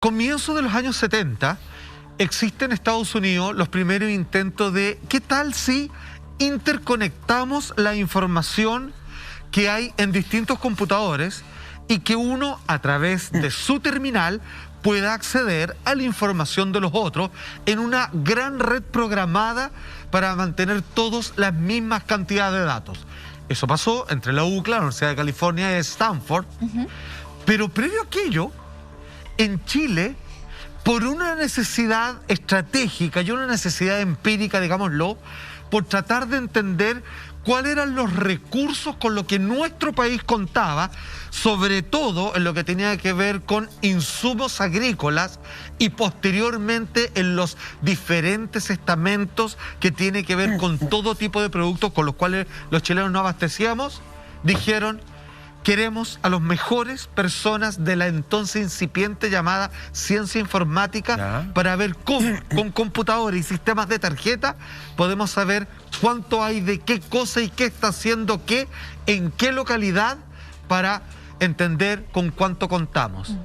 Comienzo de los años 70, existe en Estados Unidos los primeros intentos de ¿qué tal si interconectamos la información que hay en distintos computadores y que uno a través de su terminal pueda acceder a la información de los otros en una gran red programada para mantener todos las mismas cantidades de datos? Eso pasó entre la UCLA, la Universidad de California y Stanford. Pero previo a aquello, en Chile, por una necesidad estratégica y una necesidad empírica, digámoslo, por tratar de entender cuáles eran los recursos con los que nuestro país contaba, sobre todo en lo que tenía que ver con insumos agrícolas y posteriormente en los diferentes estamentos que tiene que ver con todo tipo de productos con los cuales los chilenos no abastecíamos, dijeron: queremos a los mejores personas de la entonces incipiente llamada ciencia informática para ver cómo con computadores y sistemas de tarjeta podemos saber cuánto hay de qué cosa y qué está haciendo qué, en qué localidad, para entender con cuánto contamos.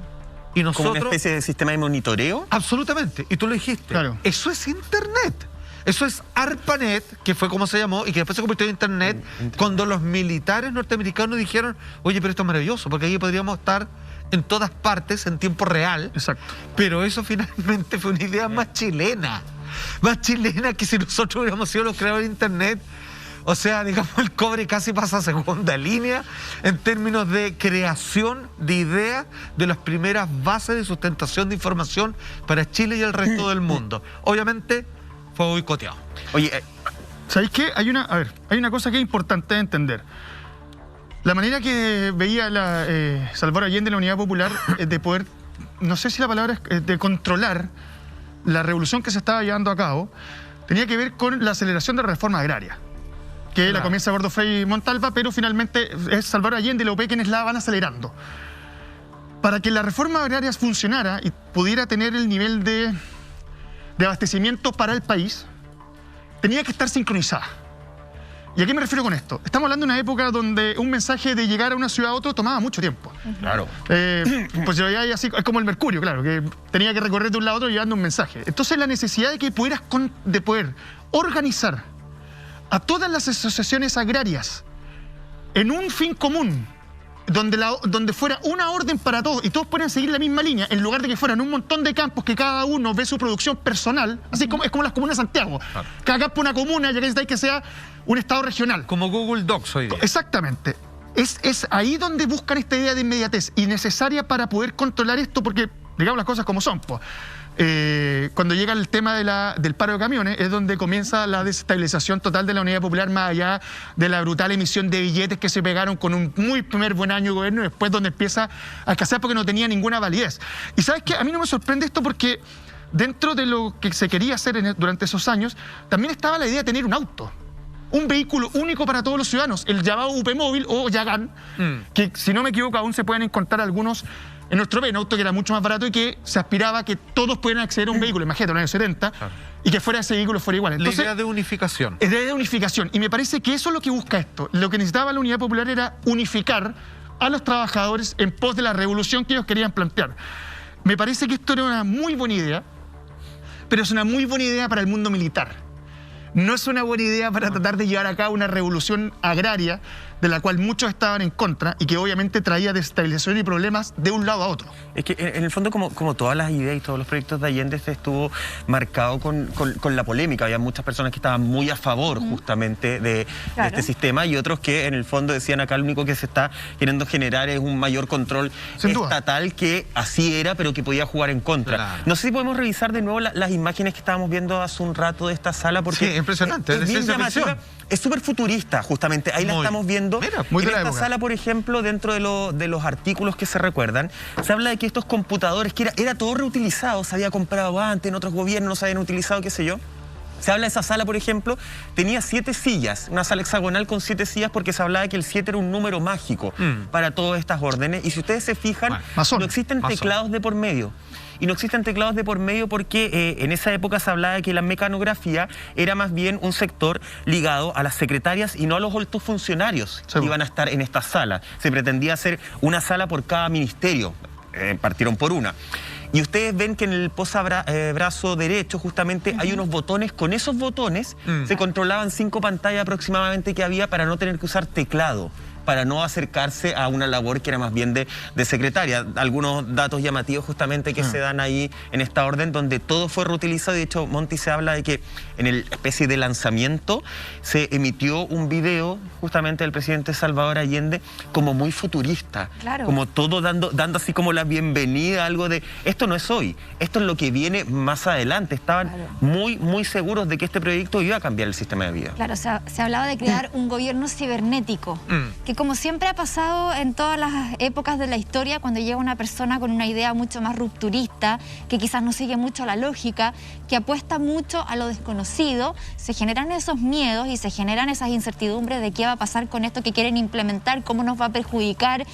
Y nosotros, ¿como una especie de sistema de monitoreo? Absolutamente, y tú lo dijiste, claro. Eso es Internet. Eso es ARPANET, que fue como se llamó, y que después se convirtió en Internet, cuando los militares norteamericanos dijeron: oye, pero esto es maravilloso, porque ahí podríamos estar en todas partes, en tiempo real. Exacto. Pero eso finalmente fue una idea más chilena que si nosotros hubiéramos sido los creadores de Internet. O sea, digamos, el cobre casi pasa a segunda línea en términos de creación de ideas de las primeras bases de sustentación de información para Chile y el resto del mundo. Obviamente fue boicoteado. Oye, ¿sabéis qué? Hay una cosa que es importante de entender. La manera que veía Salvador Allende, la Unidad Popular, de poder, no sé si la palabra es de controlar la revolución que se estaba llevando a cabo, tenía que ver con la aceleración de la reforma agraria, que la comienza Gordo Frei y Montalva, pero finalmente es Salvador Allende y la UP quienes la van acelerando. Para que la reforma agraria funcionara y pudiera tener el nivel de abastecimiento para el país, tenía que estar sincronizada. ¿Y a qué me refiero con esto? Estamos hablando de una época donde un mensaje de llegar a una ciudad a otra tomaba mucho tiempo. Claro. Pues yo ya así, es como el Mercurio, claro, que tenía que recorrer de un lado a otro llevando un mensaje. Entonces la necesidad de poder organizar a todas las asociaciones agrarias en un fin común, donde fuera una orden para todos y todos puedan seguir la misma línea, en lugar de que fueran un montón de campos que cada uno ve su producción personal, así como es como las comunas de Santiago. Claro. Cada campo una comuna, ya que sea un estado regional. Como Google Docs hoy día. Exactamente. Es ahí donde buscan esta idea de inmediatez y necesaria para poder controlar esto, porque digamos las cosas como son, pues. Cuando llega el tema del paro de camiones es donde comienza la desestabilización total de la Unidad Popular, más allá de la brutal emisión de billetes que se pegaron con un muy buen año de gobierno, y después donde empieza a escasear porque no tenía ninguna validez. Y ¿sabes qué? A mí no me sorprende esto porque dentro de lo que se quería hacer durante esos años también estaba la idea de tener un auto, un vehículo único para todos los ciudadanos, el llamado UP Móvil o Yagán, que si no me equivoco aún se pueden encontrar algunos en nuestro país, un auto que era mucho más barato y que se aspiraba a que todos pudieran acceder a un vehículo, imagínate, en los años 70, y que fuera ese vehículo fuera igual. Entonces, la idea de unificación. La idea de unificación, y me parece que eso es lo que busca esto. Lo que necesitaba la Unidad Popular era unificar a los trabajadores en pos de la revolución que ellos querían plantear. Me parece que esto era una muy buena idea, pero es una muy buena idea para el mundo militar. No es una buena idea para tratar de llevar a cabo una revolución agraria de la cual muchos estaban en contra y que obviamente traía desestabilización y problemas de un lado a otro. Es que en el fondo, como todas las ideas y todos los proyectos de Allende, se estuvo marcado con la polémica. Había muchas personas que estaban muy a favor justamente de este sistema, y otros que en el fondo decían: acá lo único que se está queriendo generar es un mayor control estatal, que así era, pero que podía jugar en contra. Claro. No sé si podemos revisar de nuevo las imágenes que estábamos viendo hace un rato de esta sala, porque sí, impresionante, es bien llamativa. Es súper futurista, justamente. Ahí la estamos viendo. Mira, en esta sala, por ejemplo, dentro de los artículos que se recuerdan, se habla de que estos computadores, que era todo reutilizado, se había comprado antes, en otros gobiernos no se habían utilizado, qué sé yo. Se habla de esa sala, por ejemplo, tenía 7 sillas, una sala hexagonal con 7 sillas, porque se hablaba de que el 7 era un número mágico para todas estas órdenes. Y si ustedes se fijan, no existen teclados de por medio. Y no existen teclados de por medio porque en esa época se hablaba de que la mecanografía era más bien un sector ligado a las secretarias y no a los altos funcionarios que iban a estar en esta sala. Se pretendía hacer una sala por cada ministerio, partieron por una. Y ustedes ven que en el brazo derecho justamente hay unos botones. Con esos botones se controlaban 5 pantallas aproximadamente que había para no tener que usar teclado, para no acercarse a una labor que era más bien de secretaria. Algunos datos llamativos justamente que se dan ahí en esta orden, donde todo fue reutilizado. De hecho, Monty, se habla de que en el especie de lanzamiento se emitió un video justamente del presidente Salvador Allende como muy futurista, como todo dando así como la bienvenida, algo de esto no es hoy, esto es lo que viene más adelante. Estaban muy seguros de que este proyecto iba a cambiar el sistema de vida. Claro, se hablaba de crear un gobierno cibernético, que como siempre ha pasado en todas las épocas de la historia, cuando llega una persona con una idea mucho más rupturista, que quizás no sigue mucho la lógica, que apuesta mucho a lo desconocido, se generan esos miedos y se generan esas incertidumbres de qué va a pasar con esto que quieren implementar, cómo nos va a perjudicar,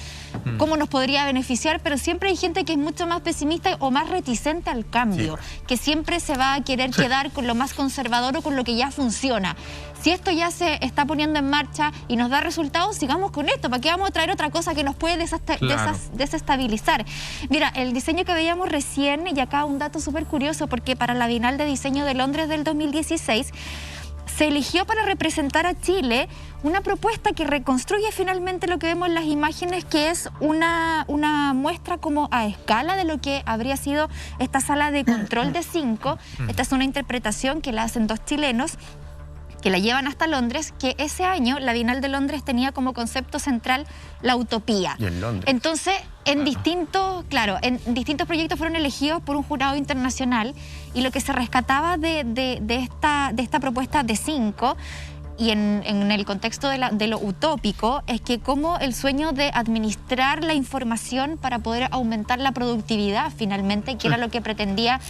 cómo nos podría beneficiar, pero siempre hay gente que es mucho más pesimista o más reticente al cambio, que siempre se va a querer quedar con lo más conservador o con lo que ya funciona. Si esto ya se está poniendo en marcha y nos da resultados, sigamos con esto. ¿Para qué vamos a traer otra cosa que nos puede desestabilizar? Mira, el diseño que veíamos recién, y acá un dato súper curioso, porque para la Bienal de Diseño de Londres del 2016 se eligió para representar a Chile una propuesta que reconstruye finalmente lo que vemos en las imágenes, que es una muestra como a escala de lo que habría sido esta sala de control de 5. Esta es una interpretación que la hacen 2 chilenos, que la llevan hasta Londres, que ese año la Bienal de Londres tenía como concepto central la utopía. Y en Londres. Entonces, en distintos proyectos fueron elegidos por un jurado internacional, y lo que se rescataba de esta propuesta de 5, y en el contexto de lo utópico, es que como el sueño de administrar la información para poder aumentar la productividad finalmente, que era lo que pretendía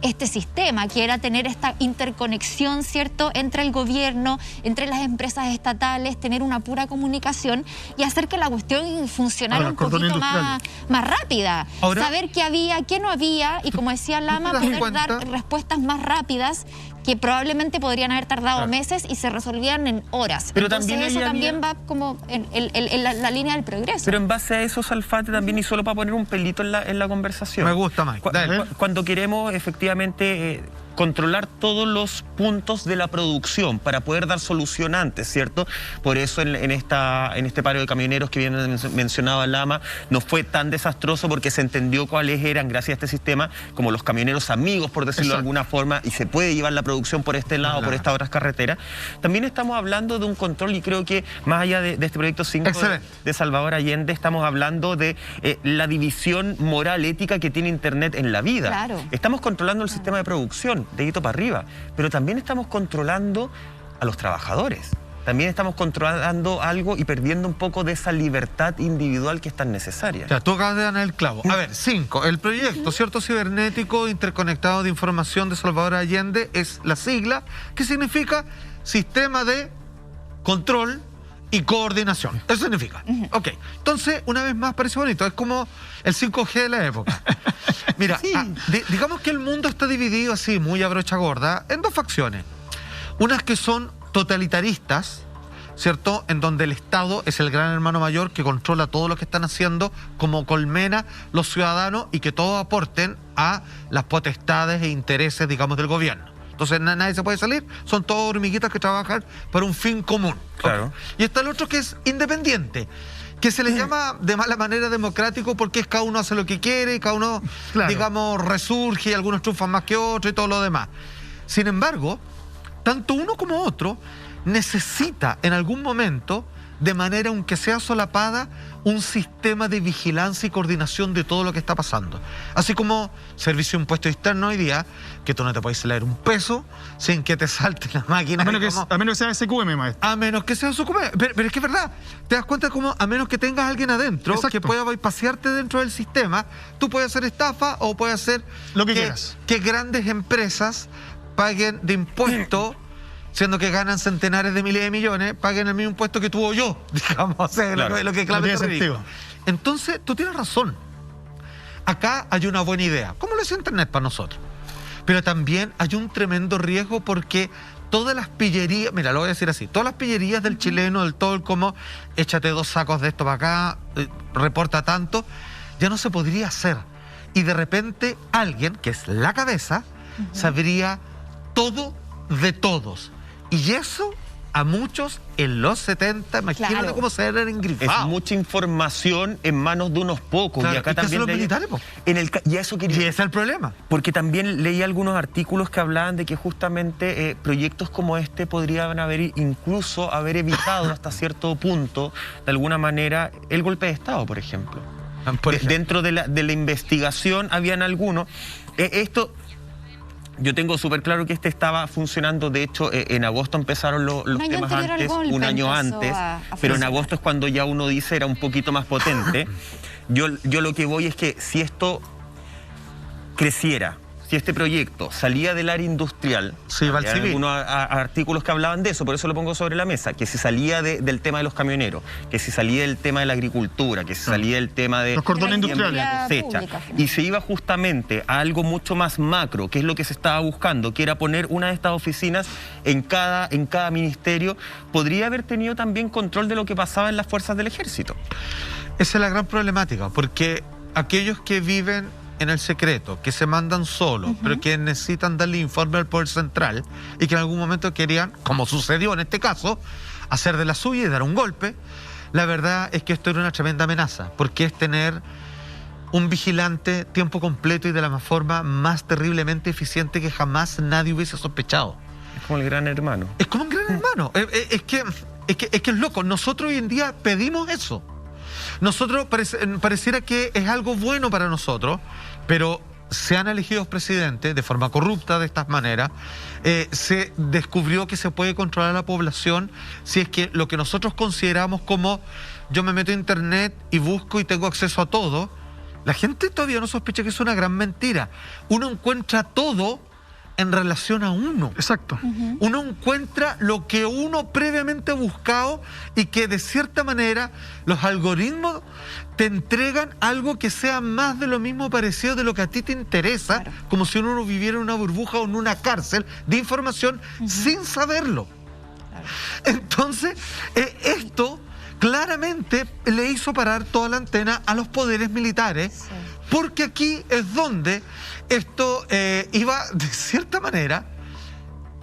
este sistema, que era tener esta interconexión, ¿cierto?, entre el gobierno, entre las empresas estatales, tener una pura comunicación y hacer que la cuestión funcionara un poquito más rápida. Ahora, saber qué había, qué no había, y como decía Lama, poder dar respuestas más rápidas que probablemente podrían haber tardado meses y se resolvían en horas. Pero entonces eso también va como en la línea del progreso. Pero en base a eso, Salfate, también, y solo para poner un pelito en la conversación. Me gusta, Mike. Cuando queremos efectivamente controlar todos los puntos de la producción para poder dar solución antes, ¿cierto? Por eso en este paro de camioneros que bien mencionaba Lama, no fue tan desastroso, porque se entendió cuáles eran, gracias a este sistema, como los camioneros amigos, por decirlo de alguna forma, y se puede llevar la producción por este lado, por estas otras carreteras. También estamos hablando de un control, y creo que más allá de este proyecto 5 de Salvador Allende, estamos hablando de la división moral, ética que tiene Internet en la vida. Claro. Estamos controlando el sistema de producción, dedito para arriba, pero también estamos controlando a los trabajadores. También estamos controlando algo y perdiendo un poco de esa libertad individual que es tan necesaria. Ya, tú acabas de dar el clavo. A ver, 5. El proyecto, ¿cierto?, cibernético interconectado de información de Salvador Allende, es la sigla que significa Sistema de Control y Coordinación. Eso significa. Ok. Entonces, una vez más, parece bonito. Es como el 5G de la época. Mira, digamos que el mundo está dividido así, muy a brocha gorda, en 2 facciones. Unas que son totalitaristas, ¿cierto?, en donde el Estado es el gran hermano mayor que controla todo lo que están haciendo como colmena los ciudadanos, y que todos aporten a las potestades e intereses, digamos, del gobierno. Entonces nadie se puede salir, son todos hormiguitas que trabajan para un fin común. Claro. Okay. Y está el otro que es independiente, que se le llama de mala manera democrático, porque es cada uno hace lo que quiere, y cada uno, digamos, resurge, y algunos triunfan más que otros y todo lo demás. Sin embargo, tanto uno como otro necesita en algún momento, de manera aunque sea solapada, un sistema de vigilancia y coordinación de todo lo que está pasando. Así como Servicio de Impuesto Externo hoy día, que tú no te puedes leer un peso sin que te salte la máquina. A menos que sea SQM, maestro. A menos que sea SQM. Pero es que es verdad. Te das cuenta como, a menos que tengas a alguien adentro que pueda pasearte dentro del sistema, tú puedes hacer estafa o puedes hacer lo que quieras. Que grandes empresas paguen de impuestos, siendo que ganan centenares de miles de millones, paguen el mismo impuesto que tuvo yo, digamos, o sea, lo que claramente no tiene sentido. Entonces, tú tienes razón. Acá hay una buena idea, como lo es Internet para nosotros. Pero también hay un tremendo riesgo, porque todas las pillerías, mira, lo voy a decir así, todas las pillerías del chileno, del todo el como, échate 2 sacos de esto para acá, reporta tanto, ya no se podría hacer. y de repente alguien, que es la cabeza, sabría todo de todos. Y eso a muchos en los 70, imagínate Claro. cómo se eran Es engrifados. mucha información en manos de unos pocos. Claro, y acá ¿y qué hacen también los leí- militares, po? y eso Y quería... ese es el problema. Porque también leí algunos artículos que hablaban de que justamente proyectos como este podrían incluso haber evitado hasta cierto punto, de alguna manera, el golpe de Estado, por ejemplo. Por ejemplo. Dentro de la investigación habían algunos. Yo tengo súper claro que este estaba funcionando. De hecho, en agosto empezaron los Un año temas anterior al antes, golpe un año empezó antes, a pero en funcionar. agosto es cuando ya uno dice era un poquito más potente. Yo lo que voy es que si esto creciera, si este proyecto salía del área industrial, Sí, va al hay civil. algunos artículos que hablaban de eso, por eso lo pongo sobre la mesa, que si salía del tema de los camioneros, que si salía del tema de la agricultura, que si salía del tema de Los cordones De la industriales. industria cosecha, pública, finalmente. y se iba justamente a algo mucho más macro, que es lo que se estaba buscando, que era poner una de estas oficinas en cada ministerio, podría haber tenido también control de lo que pasaba en las fuerzas del ejército. Esa es la gran problemática, porque aquellos que viven en el secreto, que se mandan solos, pero que necesitan darle informe al Poder Central y que en algún momento querían, como sucedió en este caso, hacer de la suya y dar un golpe, la verdad es que esto era una tremenda amenaza, porque es tener un vigilante tiempo completo y de la forma más terriblemente eficiente que jamás nadie hubiese sospechado. Es como el gran hermano. Es como un gran hermano. Es que es loco. Nosotros hoy en día pedimos eso. Nosotros pareciera que es algo bueno para nosotros, pero se han elegido presidentes de forma corrupta de estas maneras. Se descubrió que se puede controlar a la población si es que lo que nosotros consideramos como yo me meto a internet y busco y tengo acceso a todo, la gente todavía no sospecha que es una gran mentira. Uno encuentra todo en relación a uno. Exacto. Uno encuentra lo que uno previamente ha buscado y que de cierta manera los algoritmos te entregan algo que sea más de lo mismo parecido de lo que a ti te interesa, Claro. como si uno viviera en una burbuja o en una cárcel de información sin saberlo. Claro. Entonces, esto claramente le hizo parar toda la antena a los poderes militares, Sí. porque aquí es donde esto iba, de cierta manera,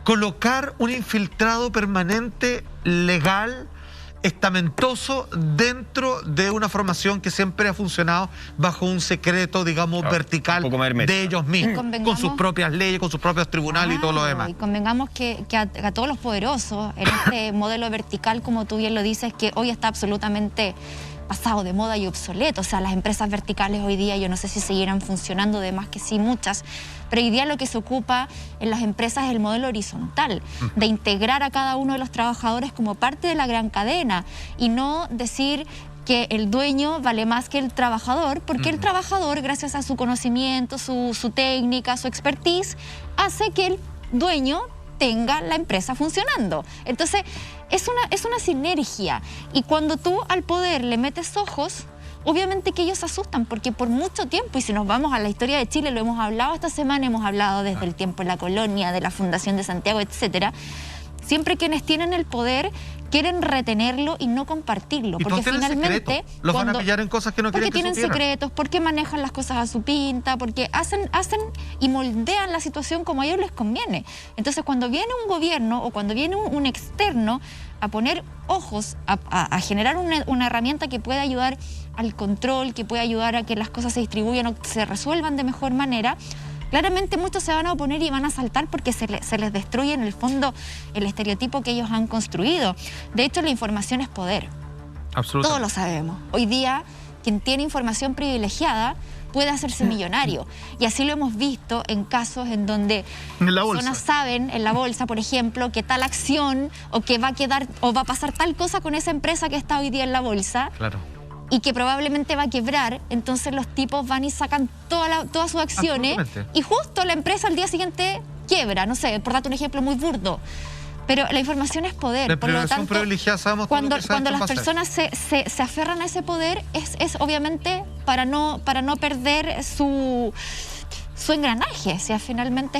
colocar un infiltrado permanente, legal, estamentoso, dentro de una formación que siempre ha funcionado bajo un secreto, digamos, Claro, vertical un poco más hermético. de ellos mismos, con convengamos- sus propias leyes, con sus propios tribunales y todo lo Claro, demás. Y convengamos que a todos los poderosos, en este modelo vertical, como tú bien lo dices, que hoy está absolutamente pasado de moda y obsoleto. O sea, las empresas verticales hoy día, yo no sé si seguirán funcionando, de más que sí, muchas, pero hoy día lo que se ocupa en las empresas es el modelo horizontal, de integrar a cada uno de los trabajadores como parte de la gran cadena y no decir que el dueño vale más que el trabajador, porque el trabajador, gracias a su conocimiento, su técnica, su expertise, hace que el dueño tenga la empresa funcionando. Entonces, es una sinergia. Y cuando tú al poder le metes ojos, obviamente que ellos se asustan, porque por mucho tiempo, y si nos vamos a la historia de Chile, lo hemos hablado esta semana, hemos hablado desde el tiempo de la colonia, de la Fundación de Santiago, etcétera, siempre quienes tienen el poder quieren retenerlo y no compartirlo, Y porque todos tienen finalmente secretos. Los van a pillar en cosas que no porque quieren que tienen supieran. secretos, porque manejan las cosas a su pinta, porque hacen y moldean la situación como a ellos les conviene. Entonces, cuando viene un gobierno o cuando viene un externo a poner ojos, a generar una herramienta que pueda ayudar al control, que pueda ayudar a que las cosas se distribuyan o se resuelvan de mejor manera, claramente muchos se van a oponer y van a saltar porque se les destruye en el fondo el estereotipo que ellos han construido. De hecho, la información es poder. Absolutamente. Todos lo sabemos. Hoy día, quien tiene información privilegiada puede hacerse millonario. Y así lo hemos visto en casos en donde En la bolsa. personas saben, en la bolsa, por ejemplo, que tal acción o que va a quedar o va a pasar tal cosa con esa empresa que está hoy día en la bolsa Claro. y que probablemente va a quebrar, entonces los tipos van y sacan todas sus acciones Absolutamente. y justo la empresa al día siguiente quiebra, no sé, por darte un ejemplo muy burdo. Pero la información es poder, La por lo información tanto, privilegiada, sabemos todo lo cuando, que se ha cuando hecho las en base a personas se aferran a ese poder, es obviamente para no perder su engranaje, o sea, finalmente